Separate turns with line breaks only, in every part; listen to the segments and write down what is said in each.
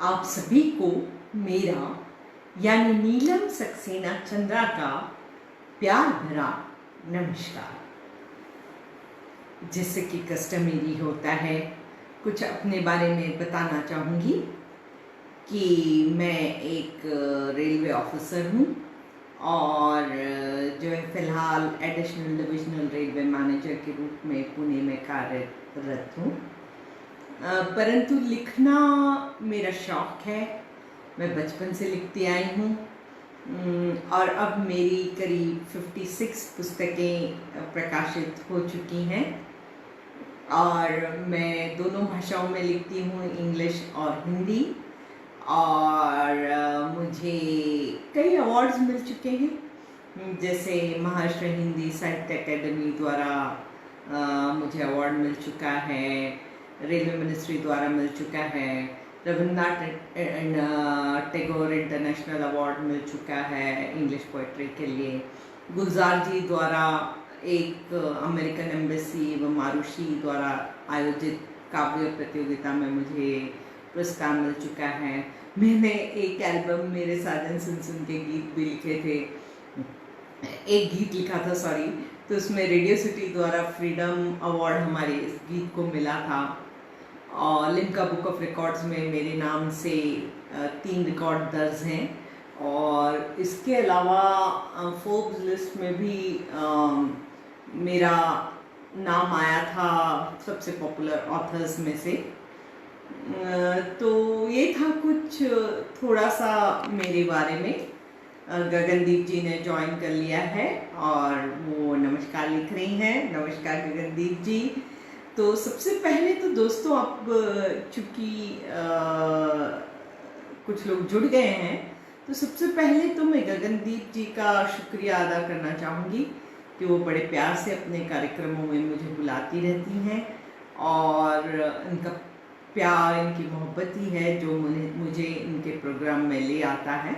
आप सभी को मेरा यानी नीलम सक्सेना चंद्रा का प्यार भरा नमस्कार। जैसे कि कस्टमरी होता है, कुछ अपने बारे में बताना चाहूँगी कि मैं एक रेलवे ऑफिसर हूँ और जो है फ़िलहाल एडिशनल डिविजनल रेलवे मैनेजर के रूप में पुणे में कार्यरत हूँ। परंतु लिखना मेरा शौक़ है, मैं बचपन से लिखती आई हूँ और अब मेरी करीब 56 पुस्तकें प्रकाशित हो चुकी हैं और मैं दोनों भाषाओं में लिखती हूँ, इंग्लिश और हिंदी। और मुझे कई अवार्ड्स मिल चुके हैं, जैसे महाराष्ट्र हिंदी साहित्य अकेडमी द्वारा मुझे अवार्ड मिल चुका है, रेलवे मिनिस्ट्री द्वारा मिल चुका है, रविन्द्रनाथ टैगोर इंटरनेशनल अवार्ड मिल चुका है इंग्लिश पोइट्री के लिए। गुलजार जी द्वारा एक अमेरिकन एम्बेसी व मारुषि द्वारा आयोजित काव्य प्रतियोगिता में मुझे पुरस्कार मिल चुका है। मैंने एक एल्बम मेरे साजन सुन सुन के गीत भी लिखे थे, एक गीत लिखा था सॉरी, तो उसमें रेडियो सिटी द्वारा फ्रीडम अवार्ड हमारे इस गीत को मिला था। और लिम्का बुक ऑफ रिकॉर्ड्स में मेरे नाम से 3 रिकॉर्ड दर्ज हैं और इसके अलावा फोर्ब्स लिस्ट में भी मेरा नाम आया था सबसे पॉपुलर ऑथर्स में से। तो ये था कुछ थोड़ा सा मेरे बारे में। गगनदीप जी ने ज्वाइन कर लिया है और वो नमस्कार लिख रही हैं। नमस्कार गगनदीप जी। तो सबसे पहले तो दोस्तों, अब चूँकि कुछ लोग जुड़ गए हैं, तो सबसे पहले तो मैं गगनदीप जी का शुक्रिया अदा करना चाहूँगी कि वो बड़े प्यार से अपने कार्यक्रमों में मुझे बुलाती रहती हैं और इनका प्यार, इनकी मोहब्बत ही है जो मुझे इनके प्रोग्राम में ले आता है।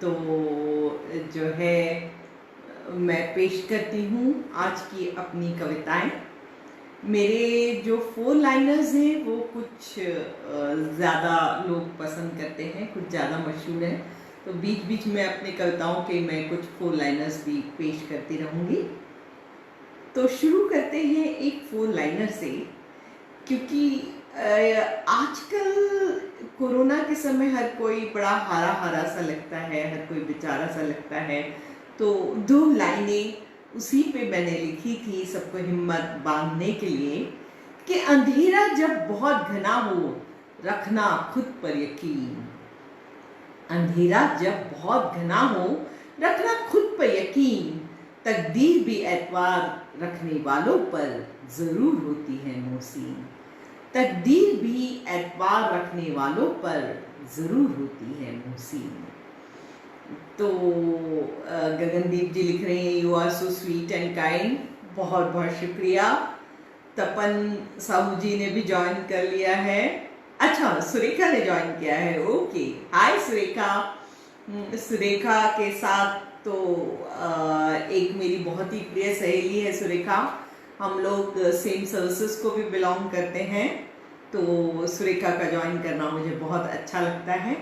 तो जो है मैं पेश करती हूँ आज की अपनी कविताएं। मेरे जो 4 लाइनर्स हैं वो कुछ ज़्यादा लोग पसंद करते हैं, कुछ ज़्यादा मशहूर हैं, तो बीच बीच में अपनी कविताओं के मैं कुछ 4 लाइनर्स भी पेश करती रहूँगी। तो शुरू करते हैं एक 4 लाइनर से, क्योंकि आजकल कोरोना के समय हर कोई बड़ा हारा हारा सा लगता है, हर कोई बेचारा सा लगता है। तो 2 लाइनें उसी पे मैंने लिखी थी सबको हिम्मत बांधने के लिए कि अंधेरा जब बहुत घना हो रखना खुद पर यकीन। अंधेरा जब बहुत घना हो रखना खुद पर यकीन, तकदीर भी एतवार रखने वालों पर ज़रूर होती है मोहसीन। तकदीर भी एतवार रखने वालों पर ज़रूर होती है मोहसीन। तो गगनदीप जी लिख रहे हैं, you are so sweet and kind. बहुत बहुत शुक्रिया। तपन साहू जी ने भी ज्वाइन कर लिया है। अच्छा, सुरेखा ने ज्वाइन किया है, ओके। हाय सुरेखा। सुरेखा के साथ तो एक मेरी बहुत ही प्रिय सहेली है सुरेखा। हम लोग सेम सर्विसेज को भी बिलोंग करते हैं, तो सुरेखा का ज्वाइन करना मुझे बहुत अच्छा लगता है।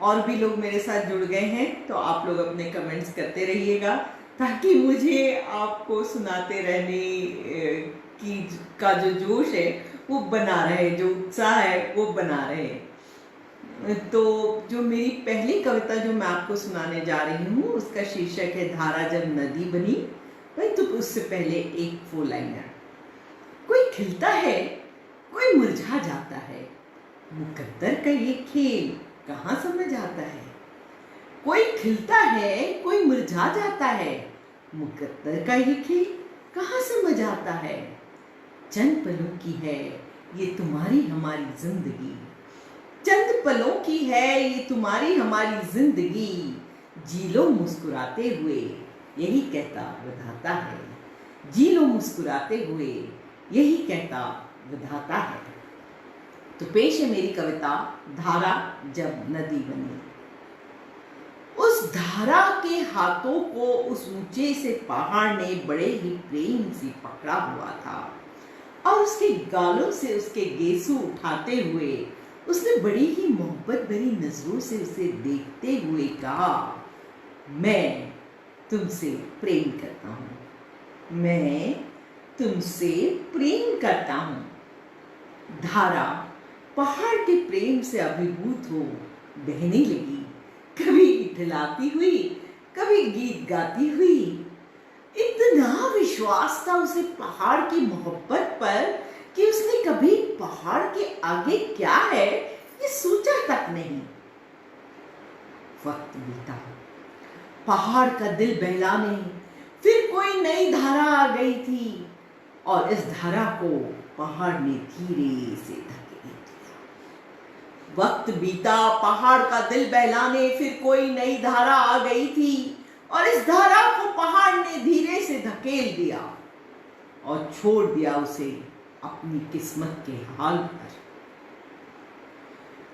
और भी लोग मेरे साथ जुड़ गए हैं, तो आप लोग अपने कमेंट्स करते रहिएगा ताकि मुझे आपको सुनाते रहने का जो जोश है वो बना रहे, जो उत्साह है वो बना रहे। तो जो मेरी पहली कविता जो मैं आपको सुनाने जा रही हूँ उसका शीर्षक है धारा जब नदी बनी। भाई, तो उससे पहले एक 4 लाइनर। कोई खिलता है, कोई मुरझा जाता है, मुकद्दर का ये खेल कहाँ समझ आता है। कोई खिलता है, कोई मुरझा जाता है, मुकद्दर का ये खेल कहाँ समझ आता है। चंद पलों की है ये तुम्हारी हमारी जिंदगी, चंद पलों की है ये तुम्हारी हमारी जिंदगी, जी लो मुस्कुराते हुए यही कहता विधाता है, जी लो मुस्कुराते हुए यही कहता विधाता है। तो पेश है मेरी कविता धारा जब नदी बनी। उस धारा के हाथों को उस ऊंचे से पहाड़ ने बड़े ही प्रेम से पकड़ा हुआ था और उसके गालों से उसके गेसू उठाते हुए उसने बड़ी ही मोहब्बत भरी नजरों से उसे देखते हुए कहा, मैं तुमसे प्रेम करता हूं, मैं तुमसे प्रेम करता हूं। धारा पहाड़ के प्रेम से अभिभूत हो बहने लगी, कभी इठलाती हुई, कभी गीत गाती हुई। इतना विश्वास था उसे पहाड़ की मोहब्बत पर कि उसने कभी पहाड़ के आगे क्या है ये सोचा तक नहीं। वक्त बीता, पहाड़ का दिल बहलाने फिर कोई नई धारा आ गई थी और इस धारा को पहाड़ ने धीरे से धकेल दिया। वक्त बीता, पहाड़ का दिल बहलाने फिर कोई नई धारा आ गई थी और इस धारा को पहाड़ ने धीरे से धकेल दिया और छोड़ दिया उसे अपनी किस्मत के हाल पर।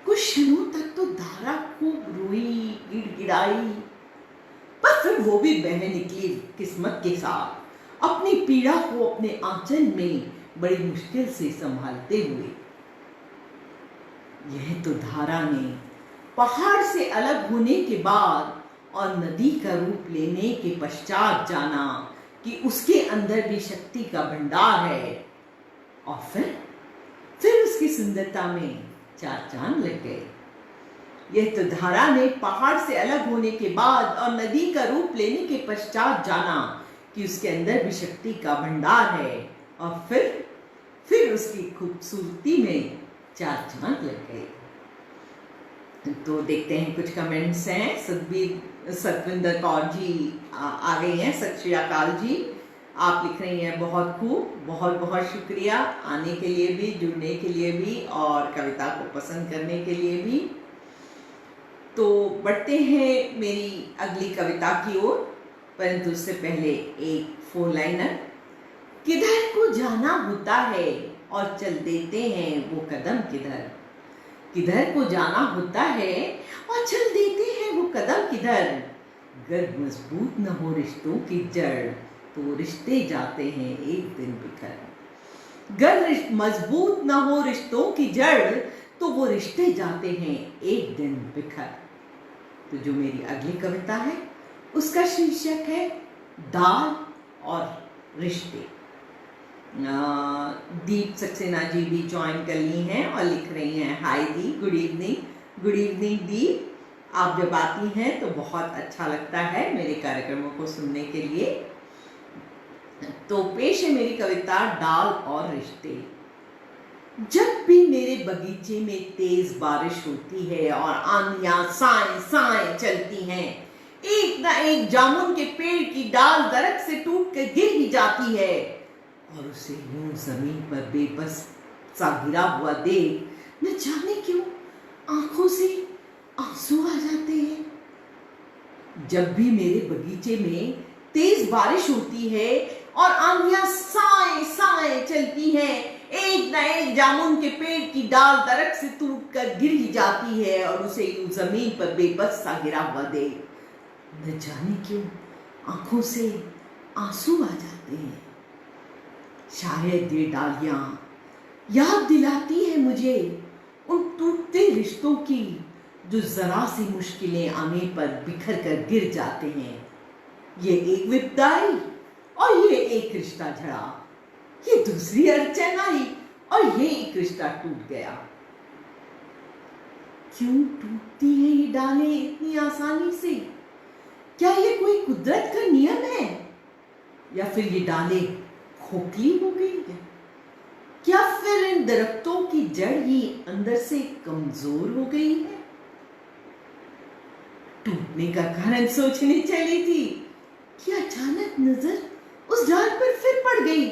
कुछ क्षणों तक तो धारा खूब रोई, गिड़गिड़ाई, पर फिर वो भी बह निकली किस्मत के साथ, अपनी पीड़ा को अपने आंचल में बड़ी मुश्किल से संभालते हुए। यह तो धारा ने पहाड़ से अलग होने के बाद और नदी का रूप लेने के पश्चात जाना कि उसके अंदर भी शक्ति का भंडार है, और फिर उसकी सुंदरता में चार चांद लग गए। यह तो धारा ने पहाड़ से अलग होने के बाद और नदी का रूप लेने के पश्चात जाना कि उसके अंदर भी शक्ति का भंडार है, और फिर उसकी खूबसूरती में चार चांद लग गए। तो देखते हैं कुछ कमेंट्स हैं। सतविंदर कौर जी आ गई हैं, सत श्री अकाल जी। आप लिख रही हैं बहुत खूब, बहुत बहुत शुक्रिया आने के लिए भी, जुड़ने के लिए भी और कविता को पसंद करने के लिए भी। तो बढ़ते हैं मेरी अगली कविता की ओर, परंतु उससे पहले एक फोर लाइनर। किधर को जाना होता है और चल देते हैं वो कदम किधर, किधर को जाना होता है और चल देते हैं वो कदम किधर। गर मजबूत न हो रिश्तों की जड़ तो रिश्ते जाते हैं एक दिन बिखर। गर मजबूत न हो रिश्तों की जड़ तो वो रिश्ते जाते हैं एक दिन बिखर। तो जो मेरी अगली कविता है उसका शीर्षक है दाल और रिश्ते। दीप सक्सेना जी भी ज्वाइन कर ली हैं और लिख रही हैं, हाय दी, गुड इवनिंग। गुड इवनिंग दीप, आप जब आती हैं तो बहुत अच्छा लगता है मेरे कार्यक्रमों को सुनने के लिए। तो पेश है मेरी कविता दाल और रिश्ते। जब भी मेरे बगीचे में तेज बारिश होती है और आंधियां साएं साएं चलती हैं, एक ना एक जामुन के पेड़ की डाल दरख्त से टूट कर गिर ही जाती है और उसे यूं जमीन पर बेबस सा गिरा हुआ देख न जाने क्यों आंखों से आंसू आ जाते हैं। जब भी मेरे बगीचे में तेज बारिश होती है और आंधियां साएं साएं चलती हैं, एक न एक जामुन के पेड़ की डाल दरख्त से टूट कर गिर ही जाती है और उसे यूं जमीन पर बेबस सा गिरा हुआ देख न जाने क्यों आंखों से आंसू आ जाते हैं। शायद ये डालियां याद दिलाती है मुझे उन टूटते रिश्तों की जो जरा सी मुश्किलें आने पर बिखर कर गिर जाते हैं। ये एक विपदा आई और ये एक रिश्ता झड़ा, ये दूसरी अड़चन आई और ये एक रिश्ता टूट गया। क्यों टूटती है ये डालें इतनी आसानी से? क्या ये कोई कुदरत का नियम है या फिर ये डालें खोखली हो गई है? क्या फिर इन दरख्तों की जड़ ही अंदर से कमजोर हो गई है? टूटने का कारण सोचने चली थी कि अचानक नजर उस डाल पर फिर पड़ गई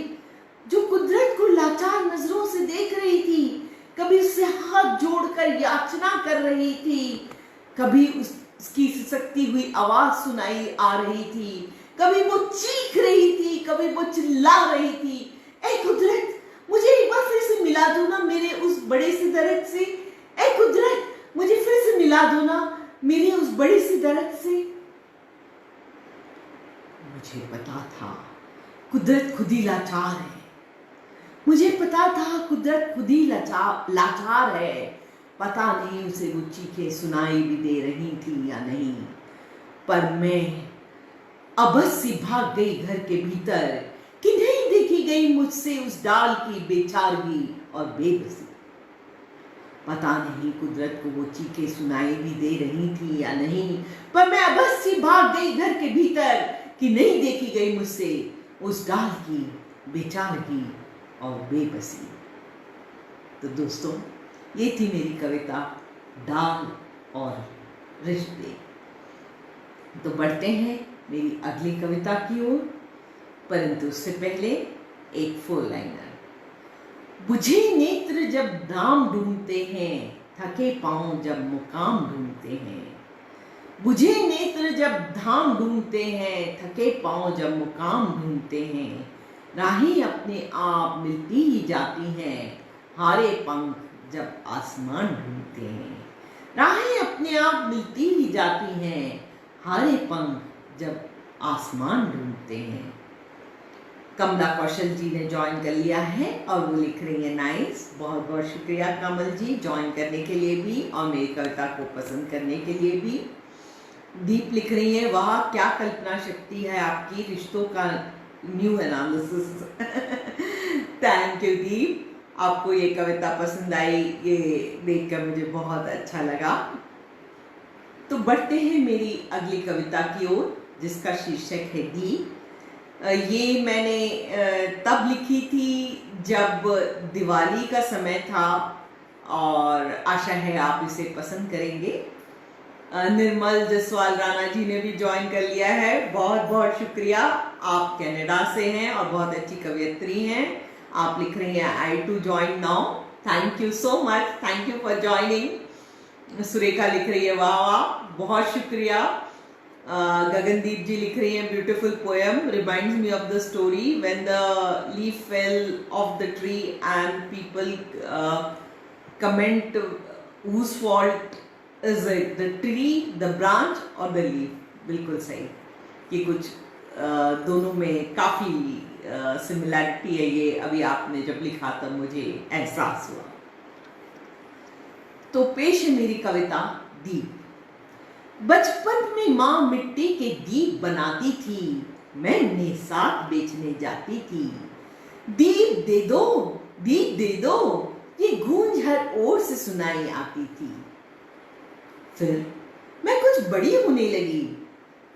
जो कुदरत को लाचार नजरों से देख रही थी। कभी उससे हाथ जोड़कर याचना कर रही थी, कभी उसकी सिसकती हुई आवाज सुनाई आ रही थी, कभी वो चीख रही थी, कभी वो चिल्ला रही थी, ऐ कुदरत मुझे एक बार फिर से मिला दो ना मेरे उस बड़े से दरख्त से। ऐ कुदरत मुझे फिर से मिला दो ना मेरे उस बड़े से दरख्त से। मुझे पता था कुदरत खुद ही लाचार है, मुझे पता था कुदरत खुद ही लाचार है। पता नहीं उसे वो चीखें सुनाई भी दे रही थी या नहीं, पर मैं अबस सी भाग गई घर के भीतर कि नहीं देखी गई मुझसे उस डाल की बेचारगी और बेबसी। पता नहीं कुदरत को वो चीखें सुनाई भी दे रही थी या नहीं, पर मैं अबस सी भाग गई घर के भीतर कि नहीं देखी गई मुझसे उस डाल की बेचारगी और बेबसी। तो दोस्तों, ये थी मेरी कविता डाल और रिश्ते। तो बढ़ते हैं मेरी अगली कविता की ओर, परंतु उससे पहले एक 4 लाइनर। बुझे नेत्र जब नाम ढूंढते हैं, थके पांव जब मुकाम ढूंढते हैं। बुझे नेत्र जब धाम ढूंढते हैं, थके पांव जब मुकाम ढूंढते हैं। राहें अपने आप मिलती ही जाती हैं, हारे पंख जब आसमान ढूंढते हैं। राहें अपने आप मिलती ही जाती हैं, हारे पंख जब आसमान ढूंढते हैं। कमला कौशल जी ने ज्वाइन कर लिया है और वो लिख रही है नाइस। बहुत बहुत शुक्रिया कमल जी ज्वाइन करने के लिए भी और मेरी कविता को पसंद करने के लिए भी। दीप लिख रही है वाह क्या कल्पना शक्ति है आपकी, रिश्तों का न्यू एनालिसिस। थैंक यू दीप, आपको ये कविता पसंद आई, ये देखकर मुझे बहुत अच्छा लगा। तो बढ़ते हैं मेरी अगली कविता की ओर जिसका शीर्षक है दीप। ये मैंने तब लिखी थी जब दिवाली का समय था और आशा है आप इसे पसंद करेंगे। निर्मल जसवाल राणा जी ने भी ज्वाइन कर लिया है, बहुत बहुत शुक्रिया। आप कनाडा से हैं और बहुत अच्छी कवयित्री हैं। आप लिख रही हैं I to join now, thank you so much, thank you for joining. Surekha लिख रही है वाह वाह, बहुत शुक्रिया। गगनदीप जी लिख रही हैं beautiful poem reminds me of the story when the leaf fell off the tree and people comment whose fault is it, the tree, the branch or the leaf। बिल्कुल सही, कि कुछ दोनों में काफी सिमिलैरिटी है। ये अभी आपने जब लिखा तब मुझे एहसास हुआ। तो पेश है मेरी कविता दीप। बचपन में माँ मिट्टी के दीप बनाती थी, मैं उन्हें साथ बेचने जाती थी। दीप दे दो, दीप दे दो, ये गूंज हर ओर से सुनाई आती थी। फिर मैं कुछ बड़ी होने लगी,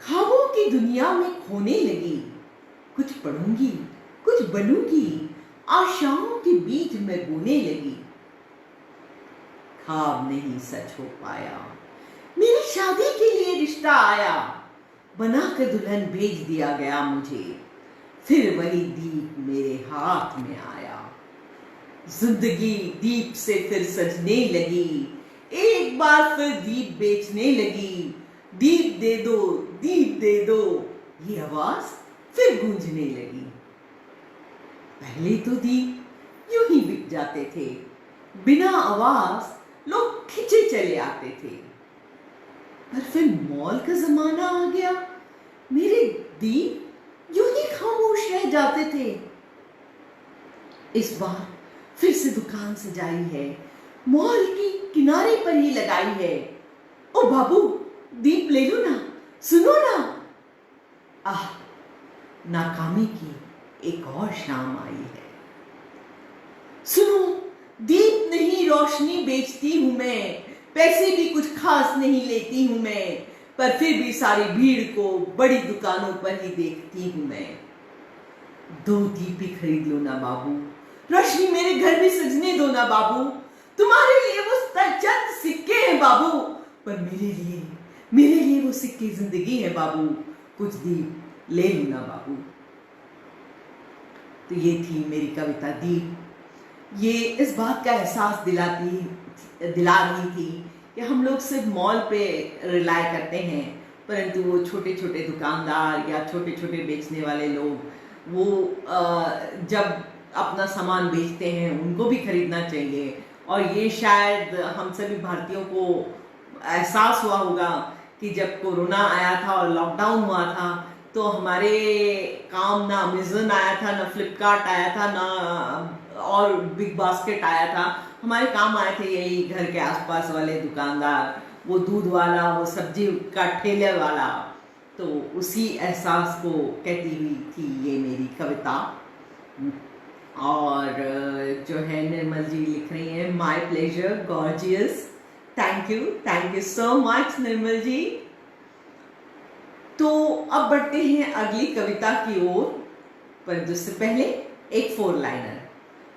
ख्वाबों की दुनिया में खोने लगी। कुछ पढ़ूंगी, कुछ बनूंगी, आशाओं के बीज में बोने लगी। ख्वाब नहीं सच हो पाया, मेरी शादी के लिए रिश्ता आया, बना के दुल्हन भेज दिया गया मुझे। फिर वही दीप मेरे हाथ में आया, जिंदगी दीप से फिर सजने लगी। एक बार फिर दीप बेचने लगी। दीप दे दो, दीप दे दो, ये आवाज फिर गूंजने लगी। पहले तो दीप यूं ही बिक जाते थे, बिना आवाज लोग खिंचे चले आते थे। पर फिर मॉल का जमाना आ गया, मेरे दीप यूं ही खामोश रह जाते थे। इस बार फिर से दुकान सजाई है, मॉल की किनारे पर ही लगाई है। ओ बाबू दीप ले लो ना, सुनो ना। आह, नाकामी की एक और शाम आई है। सुनो, दीप नहीं रोशनी बेचती हूं मैं, पैसे भी कुछ खास नहीं लेती हूं मैं, पर फिर भी सारी भीड़ को बड़ी दुकानों पर ही देखती हूं मैं। 2 दीप ही खरीद लो ना बाबू, रोशनी मेरे घर में सजने दो ना बाबू। तुम्हारे लिए वो चंद सिक्के हैं बाबू, पर मेरे लिए वो सिक्के जिंदगी है बाबू। कुछ दीप ले लो ना बाबू। तो ये थी मेरी कविता दीप। ये इस बात का एहसास दिला रही थी कि हम लोग सिर्फ मॉल पे रिलाय करते हैं, परंतु वो छोटे छोटे दुकानदार या छोटे छोटे बेचने वाले लोग वो जब अपना सामान बेचते हैं उनको भी खरीदना चाहिए। और ये शायद हम सभी भारतीयों को एहसास हुआ होगा कि जब कोरोना आया था और लॉकडाउन हुआ था तो हमारे काम ना अमेज़न आया था, ना फ्लिपकार्ट आया था, ना और बिग बास्केट आया था। हमारे काम आए थे यही घर के आसपास वाले दुकानदार, वो दूध वाला, वो सब्जी का ठेले वाला। तो उसी एहसास को कहती हुई थी ये मेरी कविता। और जो है निर्मल जी लिख रही हैं, my pleasure, gorgeous, thank you so much Nirmal ji. तो अब बढ़ते हैं अगली कविता की ओर, परंतु उससे पहले एक 4 लाइनर।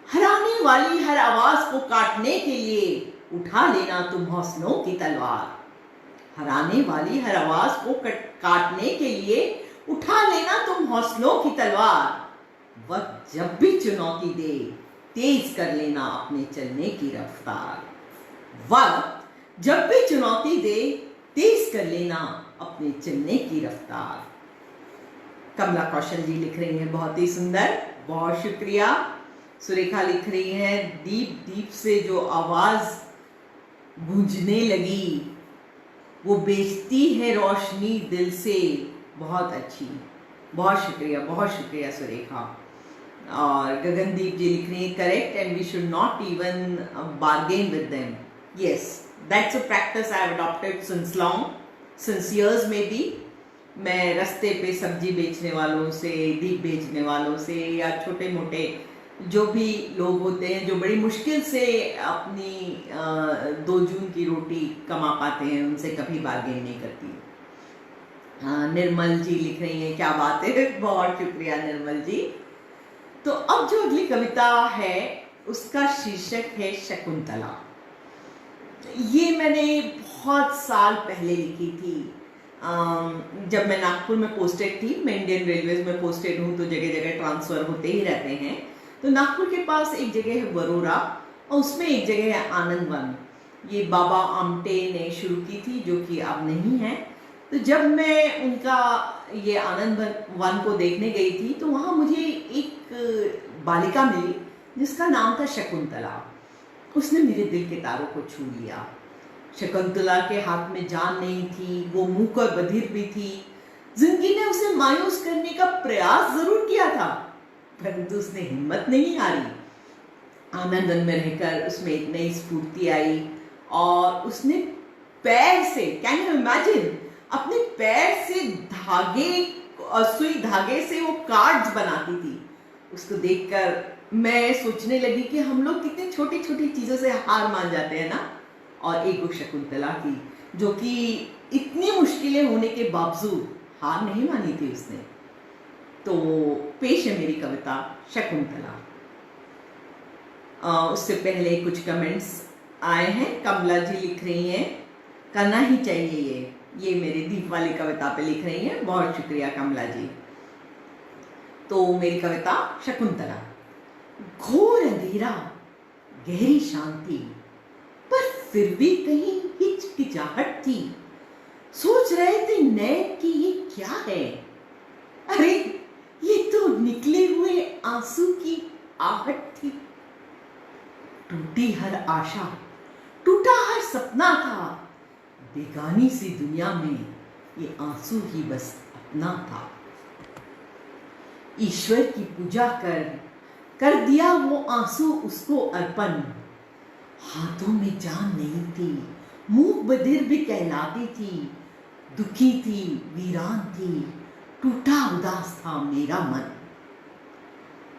हराने वाली हर आवाज को काटने के लिए उठा लेना तुम हौसलों की तलवार। हराने वाली हर आवाज को काटने के लिए उठा लेना तुम हौसलों की तलवार। वक्त जब भी चुनौती दे तेज कर लेना अपने चलने की रफ्तार। वक्त जब भी चुनौती दे तेज कर लेना अपने चलने की रफ्तार। कमला कौशल जी लिख रही हैं, बहुत ही सुंदर, बहुत शुक्रिया। सुरेखा लिख रही है, दीप दीप से जो आवाज गूंजने लगी वो बेचती है रोशनी दिल से। बहुत अच्छी, बहुत शुक्रिया सुरेखा। और गगनदीप जी लिख रही है, correct, and we should not even bargain with them. Yes, that's a practice I have adopted since years में भी। मैं रास्ते पे सब्जी बेचने वालों से, दीप बेचने वालों से, या छोटे मोटे जो भी लोग होते हैं जो बड़ी मुश्किल से अपनी 2 जून की रोटी कमा पाते हैं, उनसे कभी बार्गेन नहीं करती। निर्मल जी लिख रही हैं, क्या बात है, बहुत शुक्रिया निर्मल जी। तो अब जो अगली कविता है उसका शीर्षक है शकुंतला। ये मैंने बहुत साल पहले लिखी थी, जब मैं नागपुर में पोस्टेड थी। मैं इंडियन रेलवेज में पोस्टेड हूँ, तो जगह जगह ट्रांसफ़र होते ही रहते हैं। तो नागपुर के पास एक जगह है वरोरा, और उसमें एक जगह है आनंद वन। ये बाबा आमटे ने शुरू की थी, जो कि अब नहीं है। तो जब मैं उनका ये आनंद वन को देखने गई थी, तो वहाँ मुझे एक बालिका मिली जिसका नाम था शकुंतला। उसने मेरे दिल के तारों को छू लिया। शकुंतला के हाथ में जान नहीं थी, वो मूक और बधिर भी थी। जिंदगी ने उसे मायूस करने का प्रयास जरूर किया था, परंतु उसने हिम्मत नहीं हारी। आनंदन में रहकर उसमें एक नई स्फूर्ति आई, और उसने पैर से, कैन यू इमेजिन, अपने पैर से सुई धागे से वो कार्ड्स बनाती थी। उसको देखकर मैं सोचने लगी कि हम लोग कितनी छोटी छोटी चीजों से हार मान जाते हैं ना। और एक वो शकुंतला थी जो कि इतनी मुश्किलें होने के बावजूद हार नहीं मानी थी उसने। तो पेश है मेरी कविता शकुंतला। उससे पहले कुछ कमेंट्स आए हैं। कमला जी लिख रही हैं, करना ही चाहिए ये मेरी दीप वाली कविता पे लिख रही हैं, बहुत शुक्रिया कमला जी। तो मेरी कविता शकुंतला। घोर अंधेरा, गहरी शांति, पर फिर भी कहीं हिचकिचाहट थी। सोच रहे थे नैन कि ये क्या है, अरे ये तो निकले हुए आंसू की आहट थी। टूटी हर आशा, टूटा हर सपना था, बेगानी सी दुनिया में ये आंसू ही बस अपना था। ईश्वर की पूजा कर दिया वो आंसू उसको अर्पण। हाथों में जान नहीं थी, मूक बधिर भी कहलाती थी। दुखी थी, वीरान थी, टूटा उदास था मेरा मन।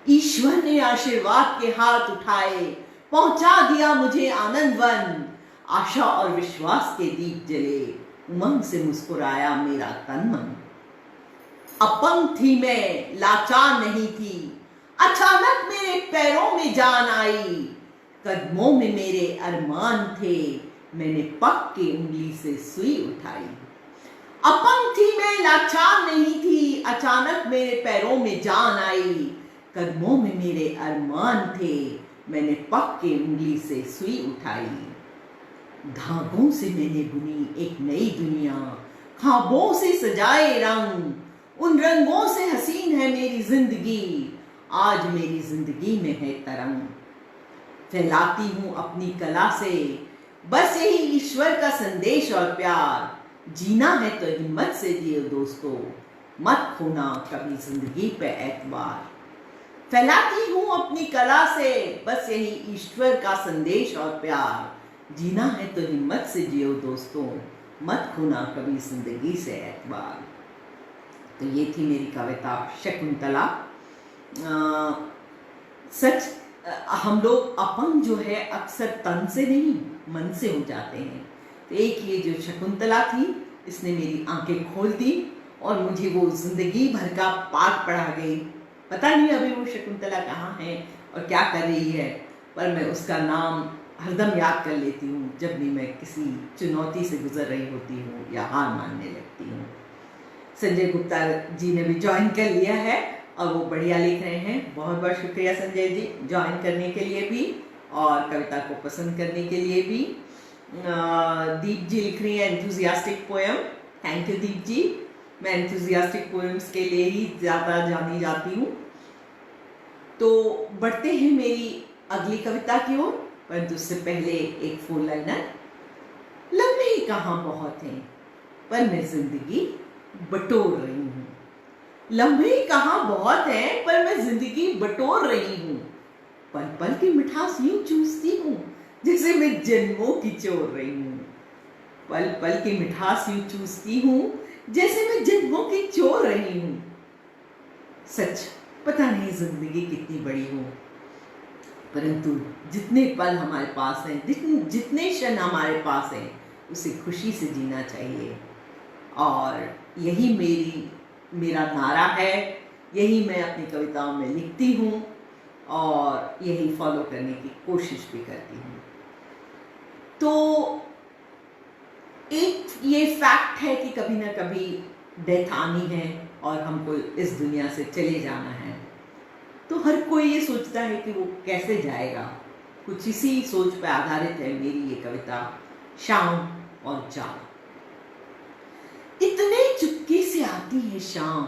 ईश्वर ने आशीर्वाद के हाथ उठाए, पहुंचा दिया मुझे आनंद वन। आशा और विश्वास के दीप जले, उमंग से मुस्कुराया मेरा तन मन। अपंग थी मैं, लाचार नहीं थी, अचानक मेरे पैरों में जान आई। कदमों में मेरे अरमान थे, मैंने पग के उंगली से सुई उठाई। अपंग थी मैं, लाचार नहीं थी, अचानक मेरे पैरों में जान आई। कदमों में मेरे अरमान थे, मैंने पग के उंगली से सुई उठाई। धागों से मैंने बुनी एक नई दुनिया, ख्वाबों से सजाए रंग। उन रंगों से हसीन है मेरी जिंदगी, आज मेरी जिंदगी में है तरंग। फैलाती हूँ अपनी कला से बस यही ईश्वर का संदेश और प्यार। जीना है तो हिम्मत से जियो दोस्तों, मत खोना कभी जिंदगी पे एतबार। फैलाती हूँ अपनी कला से बस यही ईश्वर का संदेश और प्यार। जीना है तो हिम्मत से जियो दोस्तों, मत खोना कभी जिंदगी से एतबार। तो ये थी मेरी कविता शकुंतला। सच हम लोग अपंग जो है अक्सर तन से नहीं मन से हो जाते हैं। तो एक ये जो शकुंतला थी इसने मेरी आंखें खोल दी और मुझे वो जिंदगी भर का पाठ पढ़ा गई। पता नहीं अभी वो शकुंतला कहाँ है और क्या कर रही है, पर मैं उसका नाम हरदम याद कर लेती हूँ जब भी मैं किसी चुनौती से गुजर रही होती हूँ या हार मानने लगती हूँ। संजय गुप्ता जी ने भी ज्वाइन कर लिया है और वो बढ़िया लिख रहे हैं। बहुत बहुत शुक्रिया संजय जी ज्वाइन करने के लिए भी और कविता को पसंद करने के लिए भी। दीप जी लिख रही है एंथुजियास्टिक पोएम। थैंक यू दीप जी। मैं एंथुजियास्टिक पोएम्स के लिए ही ज़्यादा जानी जाती हूँ। तो बढ़ते हैं मेरी अगली कविता की ओर, परंतु उससे पहले एक फोर लाइनर। लम्हे कहाँ बहुत हैं पर मैं जिंदगी बटोर रही हूँ। लम्हे कहाँ बहुत हैं पर मैं जिंदगी बटोर रही हूँ। पल पल की मिठास यूं चूसती हूँ जैसे मैं जन्मों की चोर रही हूँ। पल पल की मिठास यूं चूसती हूँ जैसे मैं जन्मों की चोर रही हूँ। सच पता नहीं जिंदगी कितनी बड़ी हो, परंतु जितने पल हमारे पास हैं, जितने क्षण हमारे पास हैं, उसे खुशी से जीना चाहिए। और यही मेरा नारा है, यही मैं अपनी कविताओं में लिखती हूँ और यही फॉलो करने की कोशिश भी करती हूँ। तो एक ये फैक्ट है कि कभी ना कभी डेथ आनी है और हमको इस दुनिया से चले जाना है। तो हर कोई ये सोचता है कि वो कैसे जाएगा। कुछ इसी सोच पर आधारित है मेरी ये कविता शाम और चाँद। इतने चुपके से आती है शाम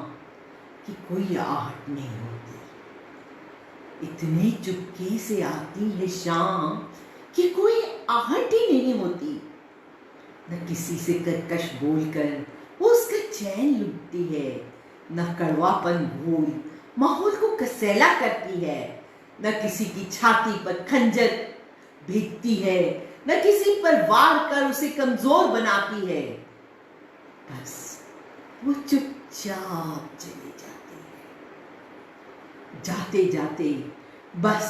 कि कोई आहट नहीं होती। इतने चुपके से आती है शाम कि कोई आहट ही नहीं होती। न किसी से कर्कश बोलकर वो उसका चैन लूटती है, न कड़वापन भूल माहौल को कसैला करती है, न किसी की छाती पर खंजर भेजती है, न किसी पर वार कर उसे कमजोर बनाती है। बस वो चुपचाप चली जाती है। जाते जाते बस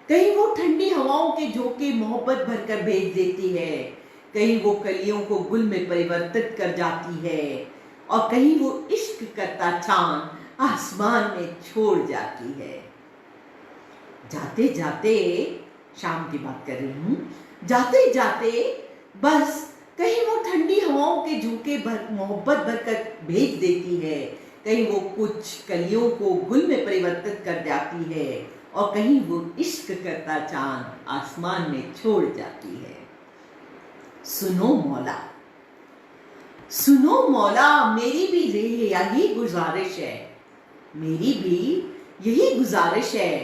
कहीं वो ठंडी हवाओं के झोंके मोहब्बत भरकर भेज देती है, कहीं वो कलियों को गुल में परिवर्तित कर जाती है और कहीं वो इश्क करता चांद आसमान में छोड़ जाती है। जाते जाते शाम की बात कर रही हूँ। जाते जाते बस कहीं वो ठंडी हवाओं के झोंके मोहब्बत भरकर भेज देती है, कहीं वो कुछ कलियों को गुल में परिवर्तित कर जाती है और कहीं वो इश्क करता चांद आसमान में छोड़ जाती है। सुनो मौला, सुनो मौला, मेरी भी यही गुजारिश है, मेरी भी यही गुजारिश है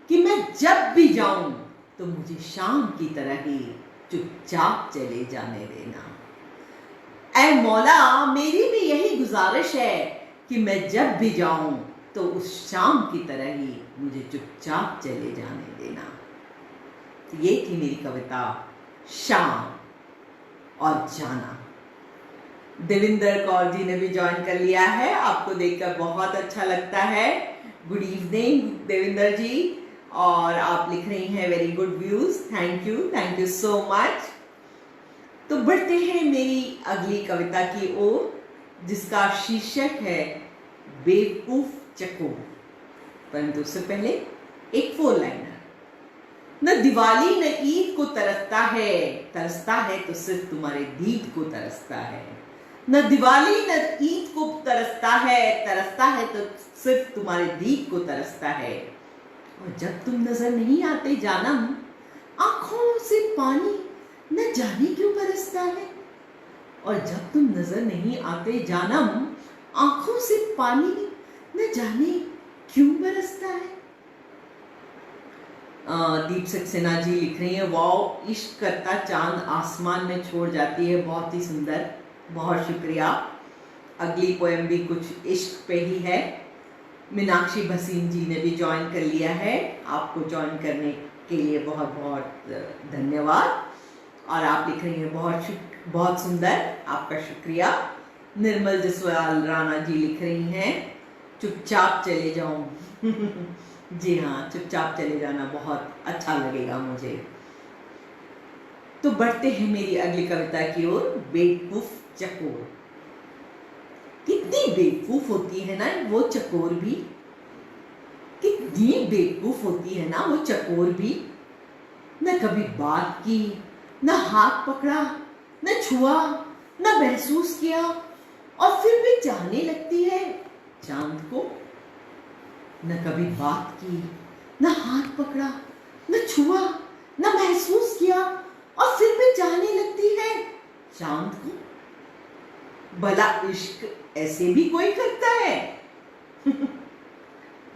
कि मैं जब भी जाऊं तो मुझे शाम की तरह ही चुपचाप चले जाने देना। ऐ मौला, मेरी भी यही गुजारिश है कि मैं जब भी जाऊं तो उस शाम की तरह ही मुझे चुपचाप चले जाने देना। तो ये थी मेरी कविता शाम और जाना। देविंदर कौर जी ने भी ज्वाइन कर लिया है, आपको देखकर बहुत अच्छा लगता है। गुड इवनिंग देविंदर जी, और आप लिख रही हैं very good views. Thank you so much. तो बढ़ते हैं मेरी अगली कविता की ओर, जिसका शीर्षक है बेवकूफ चकोर। परंतु उससे पहले एक फोर लाइनर। न दिवाली न ईद को तरसता है तो सिर्फ तुम्हारे दीद को तरसता है। न दिवाली न ईद को तरसता है तो सिर्फ तुम्हारे दीद को तरसता है। और जब तुम नजर नहीं आते जानम, आंखों से पानी न जाने क्यों बरसता है। और जब तुम नजर नहीं आते जानम, आंखों से पानी न जाने क्यों बरसता है। दीप सक्सेना जी लिख रही है, वाओ, इश्क करता चांद आसमान में छोड़ जाती है। बहुत ही सुंदर, बहुत शुक्रिया। अगली पोएम भी कुछ इश्क पे ही है। मीनाक्षी भसीन जी ने भी ज्वाइन कर लिया है। आपको ज्वाइन करने के लिए बहुत बहुत धन्यवाद। और आप लिख रही हैं बहुत सुंदर, आपका शुक्रिया। निर्मल जसवाल राणा जी लिख रही हैं चुपचाप चले जाऊं। जी हाँ, चुपचाप चले जाना बहुत अच्छा लगेगा मुझे। तो बढ़ते हैं मेरी अगली कविता की ओर। बेवकूफ चकोर। कितनी बेवकूफ होती है ना वो चकोर भी, कितनी बेवकूफ होती है ना वो चकोर भी। न कभी बात की, न हाथ पकड़ा, न छुआ, न महसूस किया, और फिर भी चाहने लगती है चांद को। न कभी बात की, न हाथ पकड़ा, न छुआ, न महसूस किया, और फिर भी चाहने लगती है चांद को। भला इश्क ऐसे भी कोई करता है?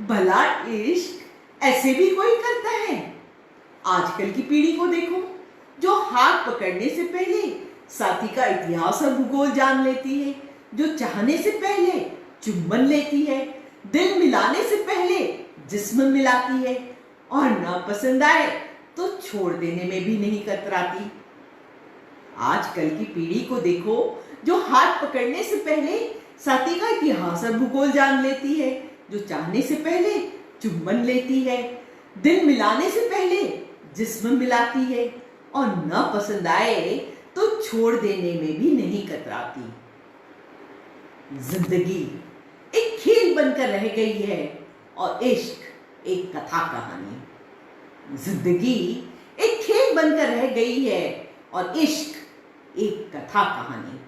भला इश्क ऐसे भी कोई करता है? आजकल की पीढ़ी को देखो, जो हाथ पकड़ने से पहले साथी का इतिहास और भूगोल जान लेती है, जो चाहने से पहले चुम्बन लेती है, दिल मिलाने से पहले जिस्म मिलाती है, और ना पसंद आए तो छोड़ देने में भी नहीं कतराती। आजकल की पीढ़ी को देखो, जो हाथ पकड़ने से पहले साथी का इतिहास और भूगोल जान लेती है, जो चाहने से पहले चुम्बन लेती है, दिल मिलाने से पहले जिस्म मिलाती है, और न पसंद आए तो छोड़ देने में भी नहीं कतराती। जिंदगी एक खेल बनकर रह गई है, और इश्क एक कथा कहानी। जिंदगी एक खेल बनकर रह गई है, और इश्क एक कथा कहानी।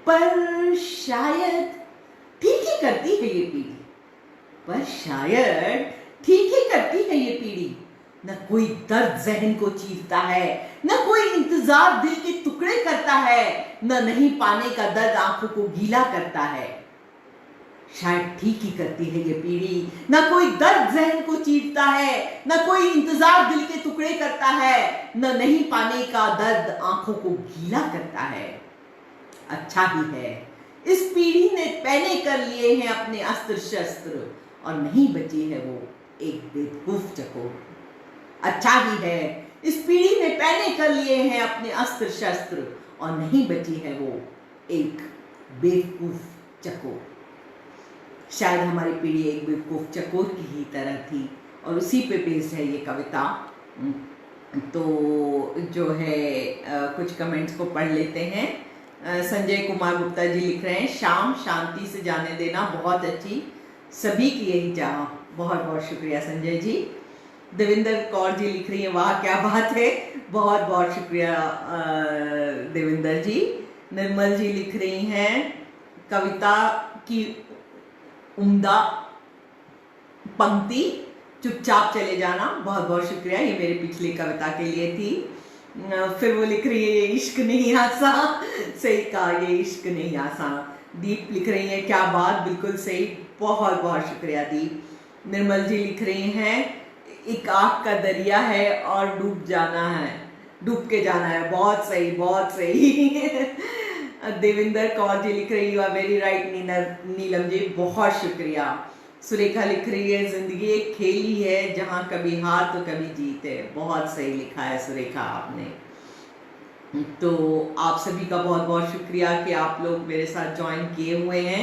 पर शायद ठीक ही करती है ये पीढ़ी, पर शायद ठीक ही करती है ये पीढ़ी। न कोई दर्द जहन को चीरता है, न कोई इंतजार दिल के टुकड़े करता है, न नहीं पाने का दर्द आंखों को गीला करता है। शायद ठीक ही करती है ये पीढ़ी, न कोई दर्द जहन को चीरता है, न कोई इंतजार दिल के टुकड़े करता है, न नहीं पाने का दर्द आंखों को गीला करता है। अच्छा ही है इस पीढ़ी ने पहने कर लिए हैं अपने अस्त्र शस्त्र, और नहीं बची है वो एक बेवकूफ चकोर। अच्छा ही है इस पीढ़ी ने पहने कर लिए हैं अपने अस्त्र शस्त्र, और नहीं बची है वो एक बेवकूफ चकोर। शायद हमारी पीढ़ी एक बेवकूफ चकोर की ही तरह थी, और उसी पे बेस्ड है ये कविता। तो जो है कुछ कमेंट्स को पढ़ लेते हैं। संजय कुमार गुप्ता जी लिख रहे हैं शाम शांति से जाने देना बहुत अच्छी, सभी की यही चाह। बहुत बहुत शुक्रिया संजय जी। देविंदर कौर जी लिख रही हैं वाह क्या बात है, बहुत बहुत शुक्रिया देविंदर जी। निर्मल जी लिख रही हैं कविता की उम्दा पंक्ति चुपचाप चले जाना, बहुत बहुत शुक्रिया, ये मेरी पिछली कविता के लिए थी। फिर वो लिख रही है ये इश्क नहीं आसा, सही कहा ये इश्क नहीं आसा। दीप लिख रही है क्या बात, बिल्कुल सही, बहुत बहुत शुक्रिया दीप। निर्मल जी लिख रही हैं एक आँख का दरिया है और डूब जाना है, डूब के जाना है, बहुत सही बहुत सही। देविंदर कौर जी लिख रही है वेरी राइट नीलम जी, बहुत शुक्रिया। सुरेखा लिख रही है जिंदगी एक खेल ही है जहां कभी हार तो कभी जीत है, बहुत सही लिखा है सुरेखा आपने। तो आप सभी का बहुत बहुत शुक्रिया कि आप लोग मेरे साथ ज्वाइन किए हुए हैं,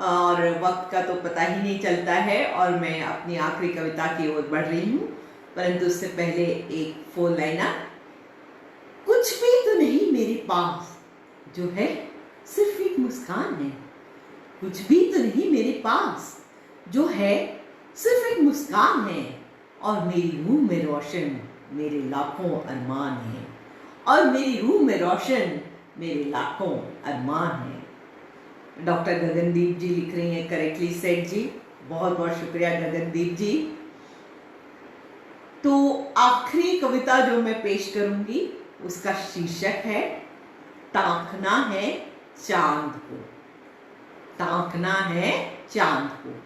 और वक्त का तो पता ही नहीं चलता है, और मैं अपनी आखिरी कविता की ओर बढ़ रही हूँ। परंतु उससे पहले एक फोन लाइनर। कुछ भी तो नहीं मेरे पास जो है सिर्फ एक मुस्कान है, कुछ भी तो नहीं मेरे पास जो है सिर्फ एक मुस्कान है, और मेरी रूह में रोशन मेरे लाखों अरमान हैं, और मेरी रूह में रोशन मेरे लाखों अरमान हैं। डॉक्टर गगनदीप जी लिख रही हैं करेक्टली सेट जी, बहुत बहुत शुक्रिया गगनदीप जी। तो आखिरी कविता जो मैं पेश करूंगी उसका शीर्षक है ताकना है चांद को। ताकना है चांद को।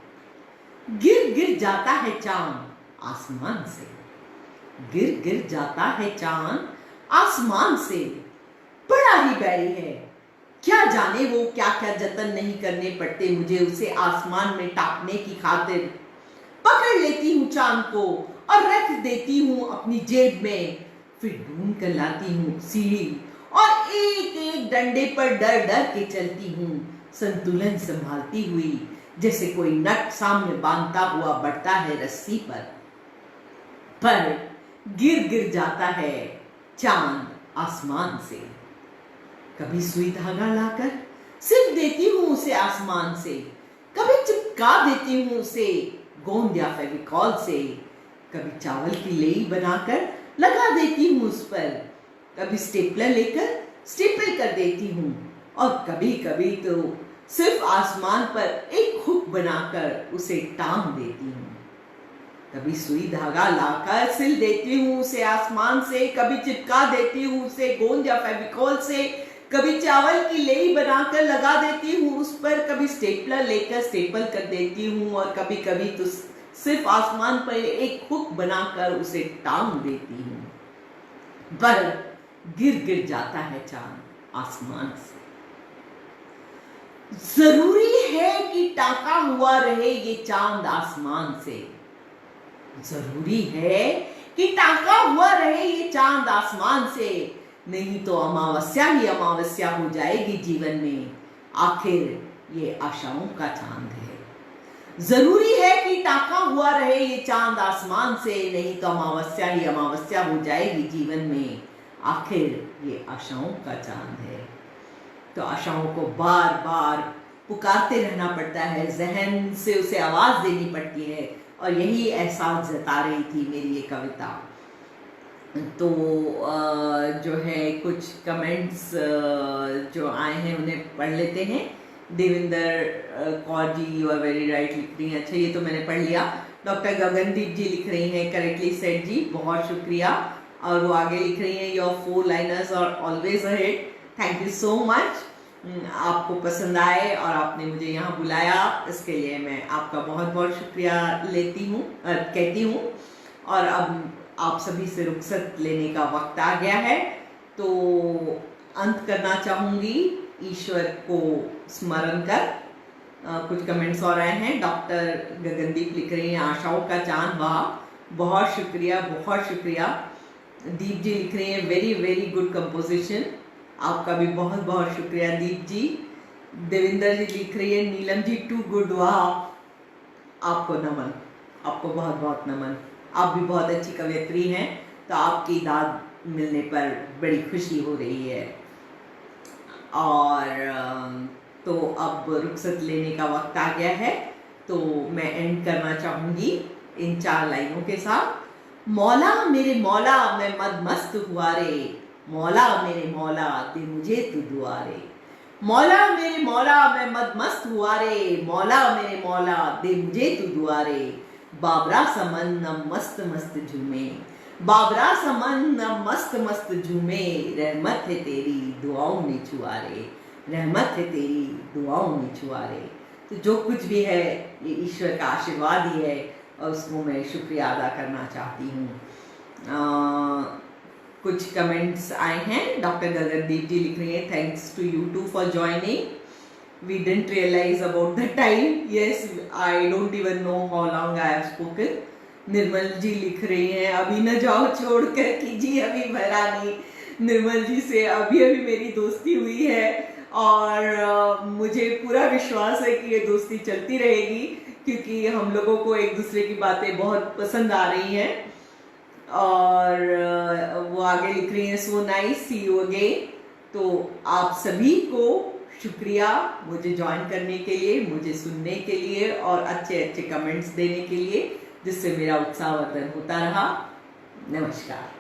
गिर गिर जाता है चांद आसमान से, गिर गिर जाता है चांद आसमान से, बड़ा ही बैरी है क्या जाने वो क्या क्या जतन नहीं करने पड़ते मुझे उसे आसमान में टापने की खातिर। पकड़ लेती हूँ चांद को और रख देती हूँ अपनी जेब में, फिर ढूंढ कर लाती हूँ सीढ़ी और एक एक डंडे पर डर डर के चलती हूँ, संतुलन संभालती हुई, जैसे कोई नट सामने बांधता हुआ बढ़ता है रस्सी पर गिर गिर जाता है चांद आसमान से। कभी सुई धागा लाकर सिर्फ देती हूँ उसे आसमान से, कभी चिपका देती हूँ उसे गोंद या फेविकॉल से, कभी चावल की लेई बनाकर लगा देती हूँ उस पर, कभी स्टेपलर लेकर स्टेपल कर देती हूँ और कभी कभी तो सिर्फ आसमान पर एक हुक बनाकर उसे टांग देती हूँ। कभी सुई धागा लाकर सिल देती हूँ उसे आसमान से, कभी चिपका देती हूँ उसे गोंद या फेविकॉल से, कभी चावल की लेई बनाकर लगा देती हूँ उस पर, कभी स्टेपलर लेकर स्टेपल कर देती हूँ और कभी कभी तो सिर्फ आसमान पर एक हुक बनाकर उसे टांग देती हूँ, पर गिर गिर जाता है चांद आसमान से। जरूरी है कि टाका हुआ रहे ये चांद आसमान से, जरूरी है कि टाका हुआ रहे ये चांद आसमान से, नहीं तो अमावस्या ही अमावस्या हो जाएगी जीवन में, आखिर ये आशाओं का चांद है। जरूरी है कि टाका हुआ रहे ये चांद आसमान से, नहीं तो अमावस्या ही अमावस्या हो जाएगी जीवन में, आखिर ये आशाओं का चांद है। तो आशाओं को बार बार पुकारते रहना पड़ता है, जहन से उसे आवाज देनी पड़ती है, और यही एहसास जता रही थी मेरी ये कविता। तो जो है कुछ कमेंट्स जो आए हैं उन्हें पढ़ लेते हैं। Devinder Kaur ji, you are very right लिख रही हैं, अच्छा ये तो मैंने पढ़ लिया। डॉक्टर गगनदीप जी लिख रही हैं, करेक्टली सेड जी, बहुत शुक्रिया। और वो आगे लिख रही हैं, your 4 liners are always ahead, thank you so much. आपको पसंद आए और आपने मुझे यहाँ बुलाया, इसके लिए मैं आपका बहुत बहुत शुक्रिया लेती हूँ, कहती हूँ। और अब आप सभी से रुखसत लेने का वक्त आ गया है, तो अंत करना चाहूँगी ईश्वर को स्मरण कर। कुछ कमेंट्स और आए हैं। डॉक्टर गगनदीप लिख रही हैं, आशाओं का चांद, वाह, बहुत शुक्रिया, बहुत शुक्रिया। दीप जी लिख रही हैं, वेरी वेरी गुड कंपोजिशन, आपका भी बहुत बहुत शुक्रिया दीप जी। देविंदर जी लिख रही है, नीलम जी टू गुड, वाह, आपको नमन, आपको बहुत बहुत नमन, आप भी बहुत अच्छी कवयित्री हैं, तो आपकी दाद मिलने पर बड़ी खुशी हो रही है। और तो अब रुखसत लेने का वक्त आ गया है, तो मैं एंड करना चाहूँगी इन 4 लाइनों के साथ। मौला मेरे मौला मैं मद मस्त हुआ रे, मौला मेरे मौला दे मुझे तू दुआ रे, मौला मेरे मौला मैं मद मस्त हुआ रे, मौला मेरे मौला दे मुझे तू दुआ रे, बाबरा समन न मस्त मस्त झूमे, बाबरा समन न मस्त मस्त झूमे, रहमत है तेरी दुआओं ने छुआ रे, रहमत है तेरी दुआओं ने छुआ रे। तो जो कुछ भी है ये ईश्वर का आशीर्वाद ही है, और उसको मैं शुक्रिया अदा करना चाहती हूँ। कुछ कमेंट्स आए हैं। डॉक्टर गगनदीप जी लिख रही हैं, thanks to you too for joining, we didn't realize about the time, yes I don't even know how long I have spoken। निर्मल जी लिख रही हैं, अभी न जाओ छोड़कर कीजिए अभी भरा नहीं। निर्मल जी से अभी अभी मेरी दोस्ती हुई है, और मुझे पूरा विश्वास है कि ये दोस्ती चलती रहेगी, क्योंकि हम लोगों को एक दूसरे की बातें बहुत पसंद आ रही हैं। और वो आगे लिख रही हैं, so nice, see you again. तो आप सभी को शुक्रिया मुझे ज्वाइन करने के लिए, मुझे सुनने के लिए, और अच्छे अच्छे कमेंट्स देने के लिए, जिससे मेरा उत्साहवर्धन होता रहा। नमस्कार।